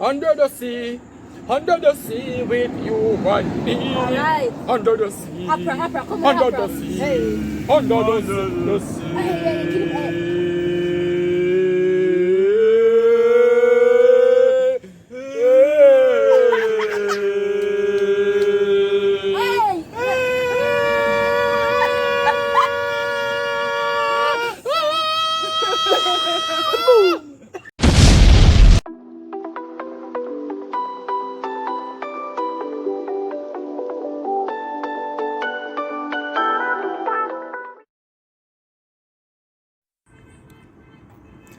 Under the sea with you and me. Alright. Under the sea. Opera, come on, Under opera. the sea. Hey. Under the sea.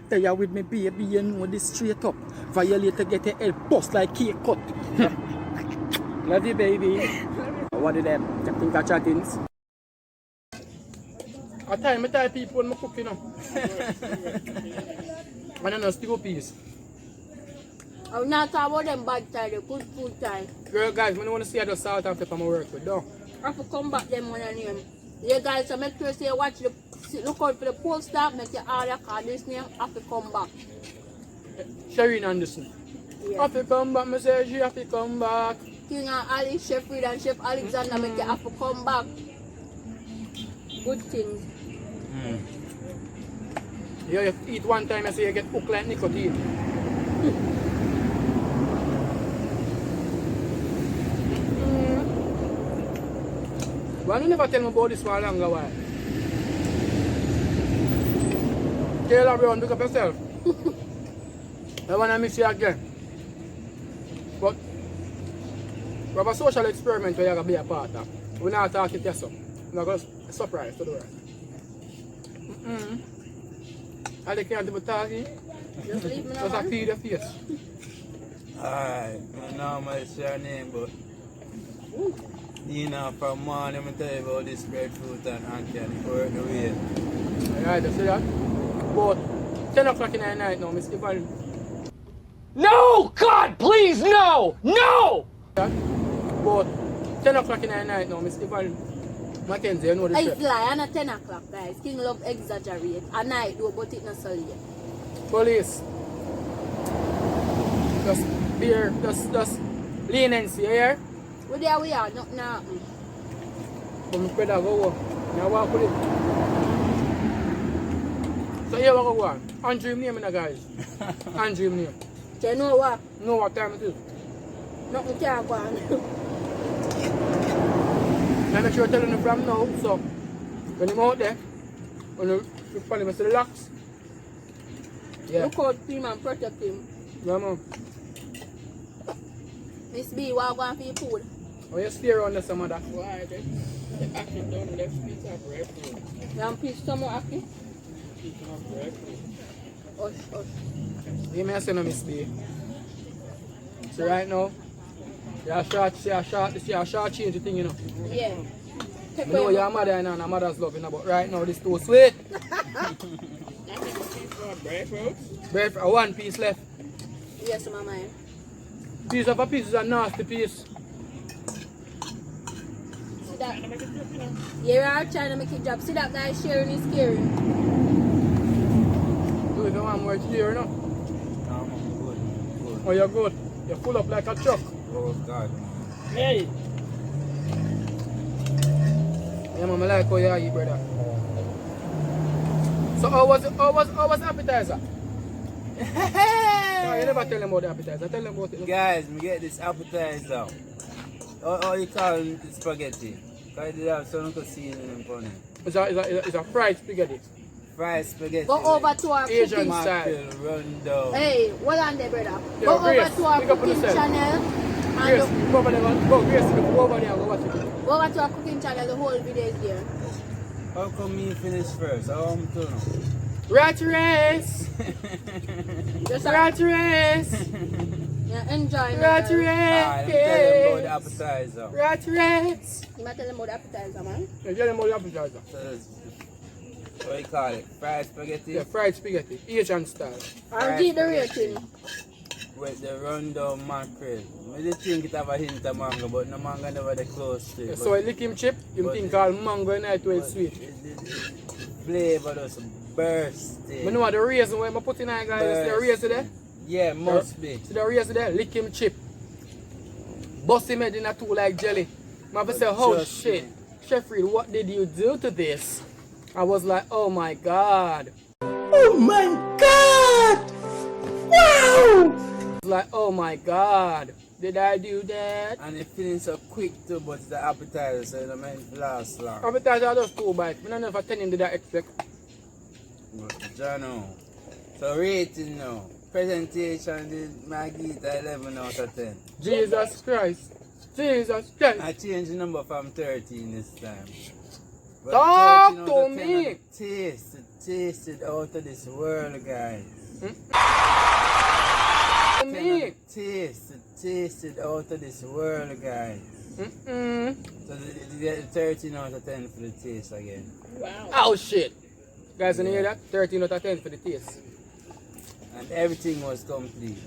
They are with me, baby, you know this straight up. Violator get your head bust like cake cut. Love you, baby. What do them? You think I chattings? I tell people when I cook, you know. I don't know, still peas. I'm not talking about them bad time, the good food time. Girl, guys, I don't want to see how the South Africa my work with, though. I have to come back them one and name. Yeah, guys, so make sure you watch the look out for the poster, make your order, cause this name have to come back. Shereen Anderson. Yeah. Have to come back, I say she have to come back. King&Ally, Chef Reed and Chef Alexander make you have to come back. Good things. Yeah, you eat one time, I say you get hooked like nicotine. Well, you never tell me about this for a longer while. Tell everyone, pick up yourself. I want to miss you again. But we have a social experiment where you're going to be a part of. We're not talking to yourself. We're going to surprise to the world. I can't do talking. Just leave me now. Just feed your face. Alright, I know my your name, but you know, from morning, I'm tell you about this breadfruit and Ackee and it work the way. Alright, you see that? But 10 o'clock in the night now, Mr. Van. No! God, please, no! No! But 10 o'clock in the night now, Mr. Van. Mackenzie, you know the It's trip. lie, and at 10 o'clock, guys. King love exaggerate. At night, do, but it not so late. Police. Just beer, just leniency, you hear? Where there we are, nothing happen. But my brother go home. Now walk with it. So here we go on. Andrew name, guys. Andrew name. Do you know what? Know what time it is? Nothing can go on. I make sure I tell you from now, so when you're out there, when you follow me to the locks. Yeah. Look out for him and protect him. Yeah, man. Miss B, what are going for your food? Oh, you stay around there some of that. Why? Actually, don't let's piece of breadfruit. You want piece some more, Ackee? Piece of breadfruit. Hush. You may say no, Miss B. So right now, you're a short change the thing, you know. Yeah. I know your mother and a mother's love, you know, but right now this too sweet. Breadfruit? Breadfruit, one piece left. Yes, mama. Piece of a piece is a nasty piece. See that? You are trying to make it drop. See that guy sharing is scary. Do you want more here, you know? No, I'm good. Oh, you're good. You're full up like a truck. Oh, God. Hey! Yeah, mama, like how you eat, brother. So how was appetizer? No, you never tell them about the appetizer. Tell them about it. Guys, we get this appetizer. Or you call it spaghetti. Because they have some little seasoning on it. It's a fried spaghetti. Fried spaghetti. Go over to our Asian cooking. style. Rundown. Hey, hold on there, brother. Yo, Go Grace, over to our pick up on cooking yourself. channel. Grace, And go over there, go, Grace, go over there and go watch it. go over to our cooking channel. The whole video is there. How come me finish first? How am I to know? Rat race! Just Rat race! yeah, enjoy. Rat Alright, let me tell them about the race! appetizer. Rat race! You might tell them about the appetizer, man. Yeah, tell them about the appetizer. So that's, what you call it? Fried spaghetti? Yeah, fried spaghetti, Asian style. I'll give the rating. With the rundown mackerel. I just think it have a hint of mango, but no mango never the close to Yeah, it. so I lick him chip, you think all mango and night well sweet. Flavor just bursting. I know the reason why I put in there, guys, is the reason there. Yeah, must be. See the race there, lick him chip. Bust him head in a two like jelly. My say, oh Just shit. me. Chef Reed, what did you do to this? I was like, oh my god. Oh my God! Wow! Like, oh my god. Did I do that? And it feeling so quick too, but it's the appetizer, so it don't last long. Appetizer are just 2 bites. I don't know if I 10 him did I expect. But Jano. So rating now. Presentation did Maggie 11 out of 10. Jesus Christ. Jesus Christ. I changed the number from 13 this time. But Talk 13 out to of 10 me. and tasted out of this world, guys. Me. Tasted out of this world, guys. So the 13 out of 10 for the taste again. Wow. Oh shit. Guys, can you hear that? 13 out of 10 for the taste. And everything was complete.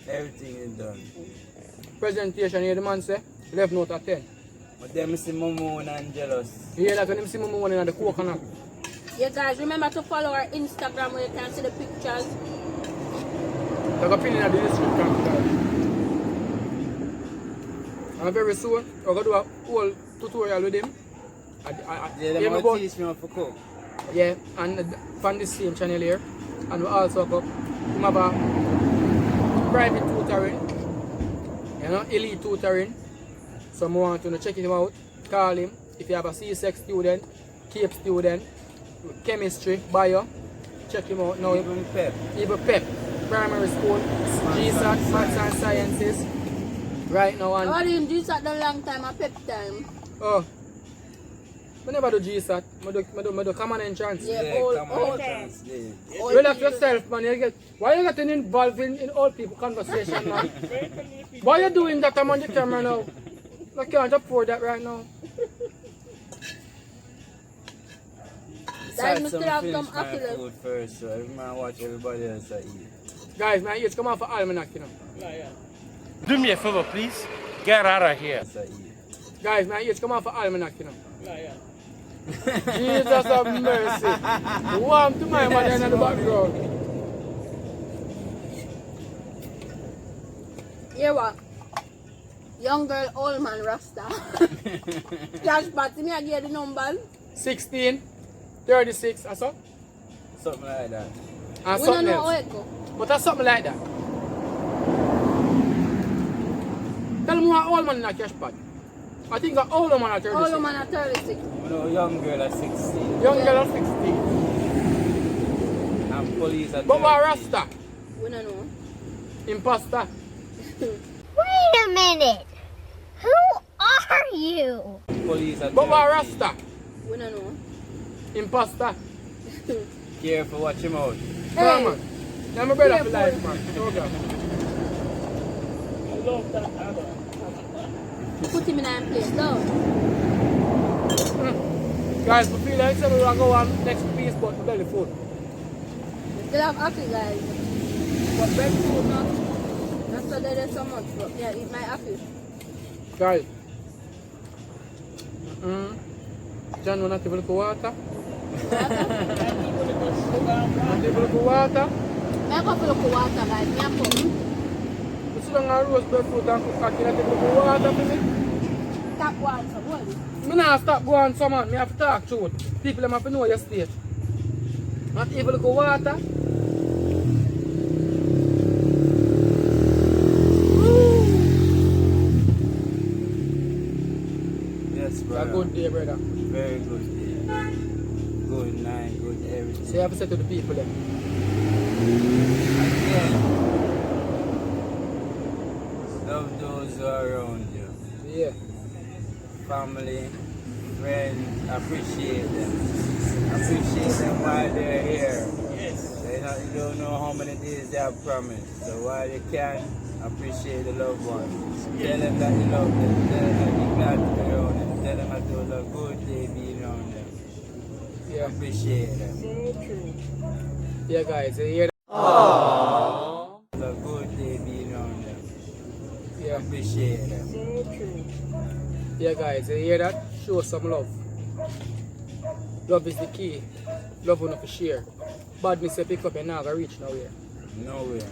Everything is done. Presentation, you hear the man say? 11 out of 10. But them see Momo and jealous. You hear that when him see me one in the coconut? Yeah, guys, remember to follow our Instagram where you can see the pictures. Like a pin in the description, guys. And very soon, we're going to do a whole tutorial with him. Yeah, them will teach me how to cook. Yeah, and from this same channel here. And we also have a private tutoring, you know, elite tutoring. So I want to check him out, call him. If you have a C-Sex student, CAPE student, chemistry, bio, check him out now. Even pep. Even PEP, primary school, GSAT, Maths and Sciences. Right now, I and didn't do that a long time, a pep time. oh, I never do GSAT, I do common entrance. Yeah, Come on, translate. Relax yourself, man. Why you getting involved in old people conversation, man? Why you doing that? I'm on the camera now. I can't afford that right now. Guys, Besides, we still have some finish my apple. food first, so every man watch everybody else eat. Guys, man, it's come off for almanac, you know. Do me a favor, please. Get out of here. Else eat. Guys, man, it's come off for almanac, you know. Jesus have mercy. Warm to my mother in the background. Hear what? Young girl, old man, Rasta. Cash party, me I get the numbers. 16, 36, or so. Something like that. And We don't something know how else. it go. But that's something like that. Tell me what old man in a cash pot. I think an older man at 36. Old man at 36. You know, young girl at 16. Young girl at 16. And police at But what 13. Rasta? We don't know. Imposter. Wait a minute. Who are you? Police at But what 13. Rasta? We don't know. Imposter. Careful, watch him out. Come on. I'm a brother for Careful. life, man. No God. Put him in a place, though. Guys, we feel like we're going to go on next piece, but we belly full. We still have apple, guys. But breadfruit, not. Not so there is so much, but yeah, eat my apple. Guys. John, we not even go water. Not even go water. I have a look water, guys. Me a come. We sit down and roast breadfruit and cook cocky. Not even go water for me. Tap water, what? Me not stop going some man. Me have to talk truth. People them have to know your state. Not even go water. Yes, It's a brother. good day, brother. Very good day. Good night, good everything. So you have to say to the people then. Again, love those who are around you. Yeah. Family, friends, appreciate them. Appreciate them while they're here. You don't know how many days they have promised. So while you can, appreciate the loved ones. Tell them that you love them. Tell them that you're glad to be around them. Tell them that it was a good day being around them. Yeah. Appreciate them. Yeah, guys. You hear that? It was a good day being around them. Yeah. Appreciate them. Yeah, guys. You hear that? Show some love. Love is the key. Love enough to share. Badness you pick up and now reach nowhere. Nowhere.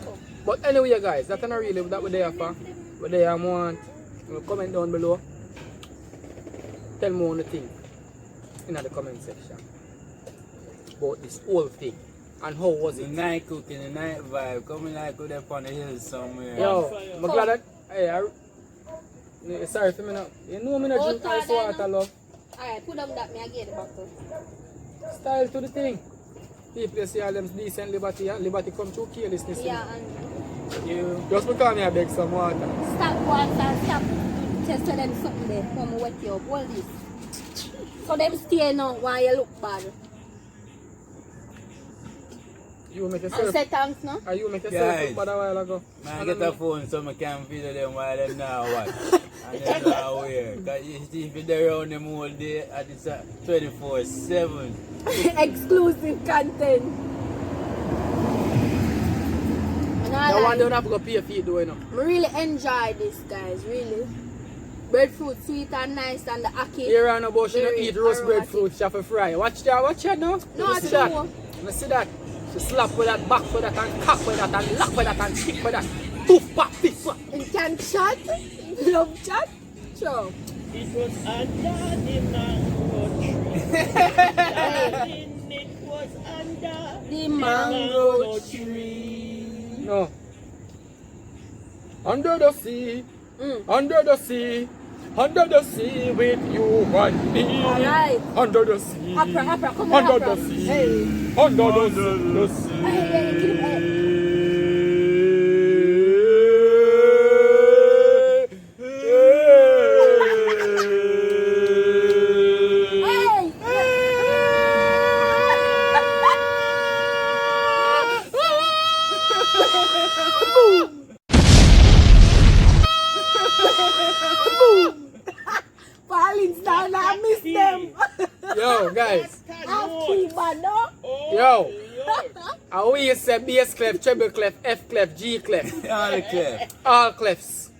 But anyway, guys, that's not really that what they are for. What they want, comment down below. Tell me what you think in the comment section about this whole thing and how was The it. night cooking, the night vibe. Coming like good up on the hill somewhere. Yo, I'm glad that. Hey, sorry for me now. You know me not drink ice water, love. Alright, put down that me again the bottle. Style to the thing. People see all them decent liberty, and liberty come through carelessness. Yeah, and You just because me I beg some water. stop water, stop. Just tell them something there. Come wet you up. All this. So them stay now while you look bad. You make And yourself. say thanks, no? You make yourself Guys. look bad a while ago. Man, get a phone so I can video them while them now watch. And them now wear. Because if you're around them all day, and it's 24/7. Exclusive content. And I No one like, don't have to go pay for it though, you know. I really enjoy this, guys. Really. Breadfruit sweet and nice, and the Ackee. Here on about she don't Very eat roast aromatic. breadfruit, she have to fry. Watch that now. No, You I see that? know. You see that? She slap with that, back with that, and cock with that, and lock with that, and stick with that. Poof, pop, piff, pop. You can chat. Love chat. Sure. It was under the mango tree. It was under The mango tree. No. Under the sea, Mm. under the sea, under the sea with you and me. Alright. Under the sea. Opera, come on, Under opera. the sea. Hey. Under the sea. Hey, keep it. Hey. Falling down, I miss them. Yo, guys. Ackee, man, no? Yo. I always say bass clef, treble clef, F clef, G clef. All the clear. All clefs.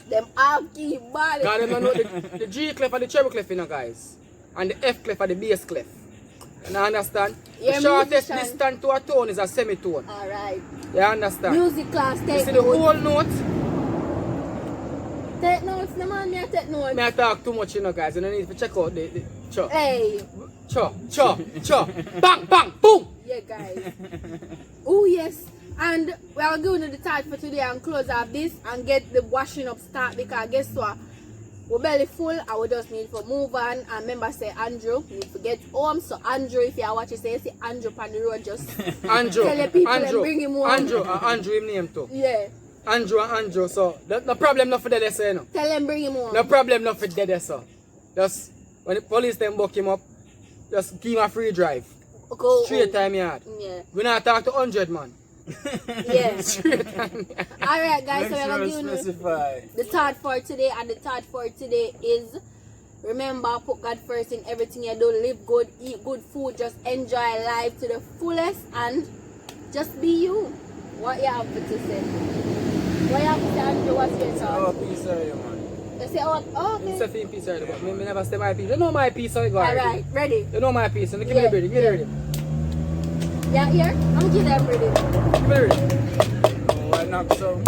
Them Ackee, man. God, them don't know the G clef and the treble clef, you know, guys. And the F clef and the bass clef. You understand? You're The a shortest musician. distance to a tone is a semitone. Alright. You understand? Music class, You take see the notes. whole note? Take notes, no man, me take notes. Me I talk too much, you know, guys. You don't need to check out the cho. Hey. Cho. Bang, bang, boom. Yeah, guys. Oh, yes. And we are going to the tide for today and close up this and get the washing up start because guess what? We're belly full and we just need to move on. And remember, say Andrew, you need to get home. So, Andrew, if you are watching, say Andrew on the road, just Andrew. tell the people and bring him home. Andrew, him name too. Yeah. Andrew. So, no problem not for dead, you know. Tell them bring him home. No problem not for dead, so. Just, when the police them buck him up, just give him a free drive. Go Straight home. time yard. Yeah. We not talk to 100 man. Yeah. Straight time yard. Alright, guys, so Make we're sure going to to do specify. the third for today, and the third for today is remember, put God first in everything you do. Live good, eat good food, just enjoy life to the fullest, and just be you. What you have to say? What you have to say, Andrew? What's your Oh, thought? peace out, you man. They say, oh, It's okay. a piece already, but me never stay my piece. You know my piece, so you go already. Alright, ready? You know my piece, so give me the ready. Give me the ready. Yeah, here? I'm giving them ready. Give me the ready. Oh, I knock some.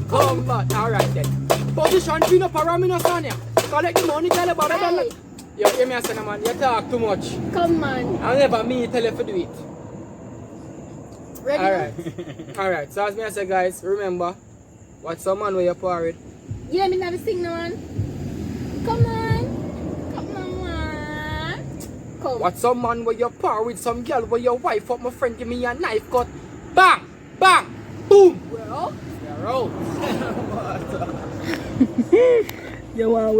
Come back. Alright then. Position pin up around me, no son. Collect the money, tell about Hey. it. Yo, hear me a say, man, you talk too much. Come on. I'll never me tell you to do it. Ready? Alright. Alright, so as me I say, guys, remember, what's some man where you're poor with? You let me never sing no one. Come on. Come on, man. Come. What's some man where you're poor with some girl where your wife up my friend give me a knife cut? Bang! Bang! Boom! Well. You're out. You want